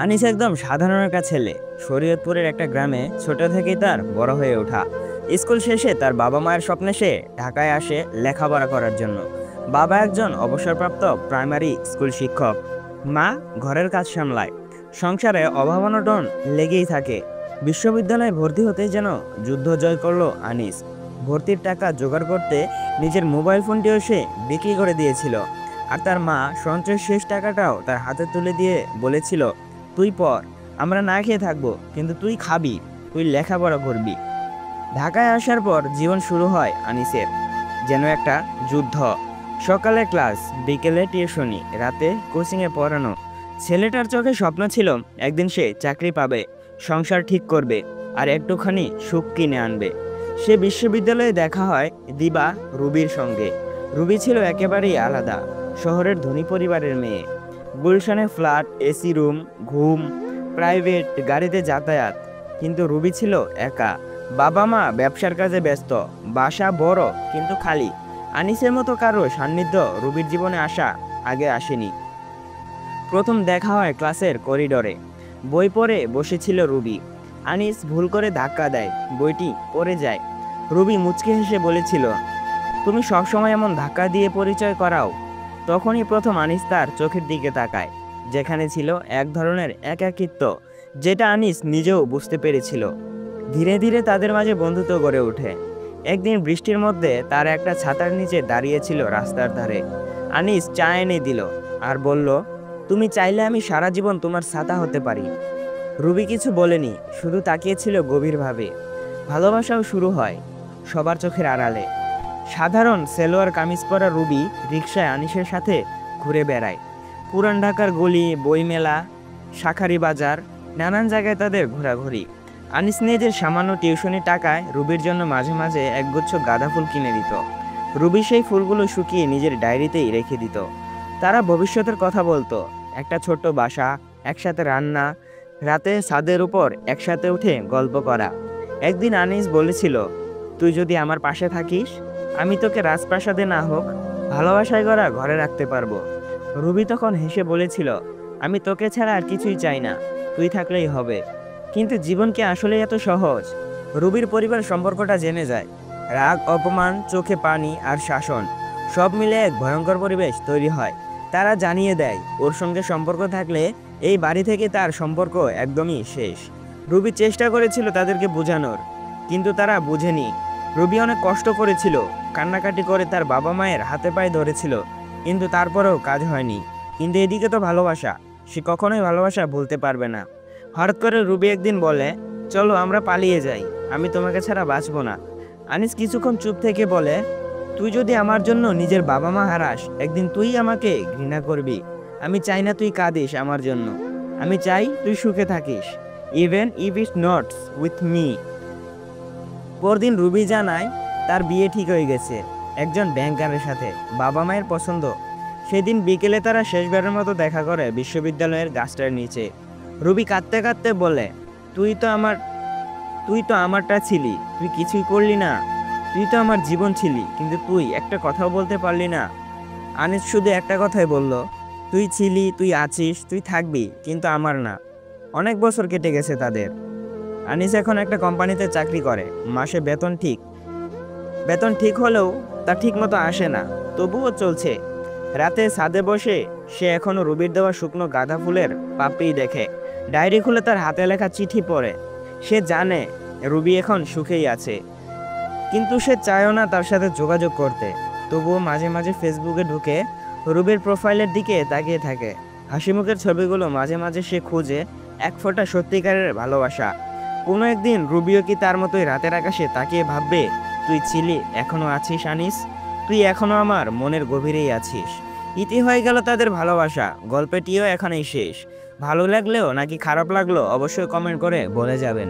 আনিস একদম সাধারণ একটা ছেলে। শরীয়তপুরের একটা গ্রামে ছোট থেকেই তার বড় হয়ে ওঠা। স্কুল শেষে তার বাবা মায়ের স্বপ্নে সে ঢাকায় আসে লেখাপড়া করার জন্য। বাবা একজন অবসরপ্রাপ্ত প্রাইমারি স্কুল শিক্ষক। মা ঘরের কাজ সামলায়। সংসারে অভাব অনটন লেগেই থাকে। বিশ্ববিদ্যালয়ে ভর্তি হতেই যেন যুদ্ধ জয় করলো আনিস। ভর্তির টাকা জোগাড় করতে নিজের মোবাইল ফোনটিও সে বিক্রি করে দিয়েছিল। আর তার মা সঞ্চয়ের শেষ টাকাটাও তার হাতে তুলে দিয়ে বলেছিল, তুই পড়, আমরা না খেয়ে থাকবো, কিন্তু তুই খাবি, তুই লেখাপড়া করবি। ঢাকায় আসার পর জীবন শুরু হয় আনিসের, যেন একটা যুদ্ধ। সকালে ক্লাস, বিকেলে টিউশনি, রাতে কোচিংয়ে পড়ানো। ছেলেটার চোখে স্বপ্ন ছিল একদিন সে চাকরি পাবে, সংসার ঠিক করবে, আর একটুখানি সুখ কিনে আনবে। সে বিশ্ববিদ্যালয়ে দেখা হয় দিবা রুবির সঙ্গে। রুবি ছিল একেবারেই আলাদা, শহরের ধনী পরিবারের মেয়ে। গুলশানে ফ্ল্যাট, এসি রুম, ঘুম, প্রাইভেট গাড়িতে যাতায়াত। কিন্তু রুবি ছিল একা। বাবা মা ব্যবসার কাজে ব্যস্ত, বাসা বড় কিন্তু খালি। আনিসের মতো কারো সান্নিধ্য রুবির জীবনে আগে আসেনি। প্রথম দেখা হয় ক্লাসের করিডোরে। বই পড়ে বসেছিল রুবি। আনিস ভুল করে ধাক্কা দেয়, বইটি পড়ে যায়। রুবি মুচকি হেসে বলেছিল, তুমি সবসময় এমন ধাক্কা দিয়ে পরিচয় করাও। তখনই প্রথম আনিস তার চোখের দিকে তাকায়, যেখানে ছিল এক ধরনের একাকিত্ব, যেটা আনিস নিজেও বুঝতে পেরেছিল। ধীরে ধীরে তাদের মাঝে বন্ধুত্ব গড়ে ওঠে। একদিন বৃষ্টির মধ্যে তার একটা ছাতার নিচে দাঁড়িয়েছিল রাস্তার ধারে। আনিস চা এনে দিল আর বলল, তুমি চাইলে আমি সারা জীবন তোমার ছাতা হতে পারি। রুবি কিছু বলেনি, শুধু তাকিয়েছিল গভীরভাবে। ভালোবাসাও শুরু হয় সবার চোখের আড়ালে। সাধারণ সেলোয়ার কামিজ পরা রুবি রিকশায় আনিসের সাথে ঘুরে বেড়ায়। পুরান ঢাকার গলি, বইমেলা, শাঁখারি বাজার, নানান জায়গায় তাদের ঘোরাঘুরি। আনিস নিজের সামান্য টিউশনি টাকায় রুবির জন্য মাঝে মাঝে একগুচ্ছ গাঁদা ফুল কিনে দিত। রুবি সেই ফুলগুলো শুকিয়ে নিজের ডায়েরিতেই রেখে দিত। তারা ভবিষ্যতের কথা বলতো, একটা ছোট্ট বাসা, একসাথে রান্না, রাতে ছাদের উপর একসাথে উঠে গল্প করা। একদিন আনিস বলেছিল, তুই যদি আমার পাশে থাকিস, আমি তোকে রাজপ্রাসাদে না হোক, ভালোবাসায় গড়া ঘরে রাখতে পারবো। রুবি তখন হেসে বলেছিল, আমি তোকে ছাড়া আর কিছুই চাই না, তুই থাকলেই হবে। কিন্তু জীবন কি আসলে এত সহজ? রুবির পরিবার সম্পর্কটা জেনে যায়। রাগ, অপমান, চোখে পানি আর শাসন, সব মিলে এক ভয়ঙ্কর পরিবেশ তৈরি হয়। তারা জানিয়ে দেয়, ওর সঙ্গে সম্পর্ক থাকলে এই বাড়ি থেকে তার সম্পর্ক একদমই শেষ। রুবি চেষ্টা করেছিল তাদেরকে বোঝানোর, কিন্তু তারা বুঝেনি। রুবি অনেক কষ্ট করেছিল, কান্নাকাটি করে তার বাবা মায়ের হাতে পায়ে ধরেছিল, কিন্তু তারপরেও কাজ হয়নি। কিন্তু এদিকে তো ভালোবাসা, সে কখনোই ভালোবাসা ভুলতে পারবে না। হঠাৎ করে রুবি একদিন বলে, চলো আমরা পালিয়ে যাই, আমি তোমাকে ছাড়া বাঁচবো না। আনিস কিছুক্ষণ চুপ থেকে বলে, তুই যদি আমার জন্য নিজের বাবা মা হারাস, একদিন তুই আমাকে ঘৃণা করবি। আমি চাই না তুই কাঁদিস আমার জন্য, আমি চাই তুই সুখে থাকিস, even if it's not with me. পরদিন রুবি জানায় তার বিয়ে ঠিক হয়ে গেছে একজন ব্যাংকারের সাথে, বাবা মায়ের পছন্দ। সেদিন বিকেলে তারা শেষবারের মতো দেখা করে বিশ্ববিদ্যালয়ের গাছটার নিচে। রুবি কাঁদতে কাঁদতে বলে, তুই তো আমারটা ছিলি, তুই কিছুই করলি না। তুই তো আমার জীবন ছিলি, কিন্তু তুই একটা কথাও বলতে পারলি না। আনিস শুধু একটা কথাই বলল, তুই ছিলি, তুই আছিস, তুই থাকবি, কিন্তু আমার না। অনেক বছর কেটে গেছে তাদের। আনিস এখন একটা কোম্পানিতে চাকরি করে, মাসে বেতন ঠিক হলেও তা ঠিক মতো আসে না, তবুও চলছে। রাতে ছাদে বসে সে এখনো রুবির দেওয়া শুকনো গাঁদা ফুলের পাপড়ি দেখে, ডায়েরি খুলে তার হাতে লেখা চিঠি পড়ে। সে জানে রুবি এখন সুখেই আছে, কিন্তু সে চায়ও না তার সাথে যোগাযোগ করতে। তবুও মাঝে মাঝে ফেসবুকে ঢুকে রুবির প্রোফাইলের দিকে তাকিয়ে থাকে। হাসিমুখের ছবিগুলো মাঝে মাঝে সে খুঁজে, এক ফোঁটা সত্যিকারের ভালোবাসা। কোনো একদিন রুবিও কি তার মতোই রাতের আকাশে তাকিয়ে ভাববে, তুই ছিলি, এখনো আছিস আনিস, তুই এখনো আমার মনের গভীরেই আছিস। ইতি হয়ে গেল তাদের ভালোবাসা, গল্পটিও এখানেই শেষ। ভালো লাগলেও নাকি খারাপ লাগলো অবশ্যই কমেন্ট করে বলে যাবেন।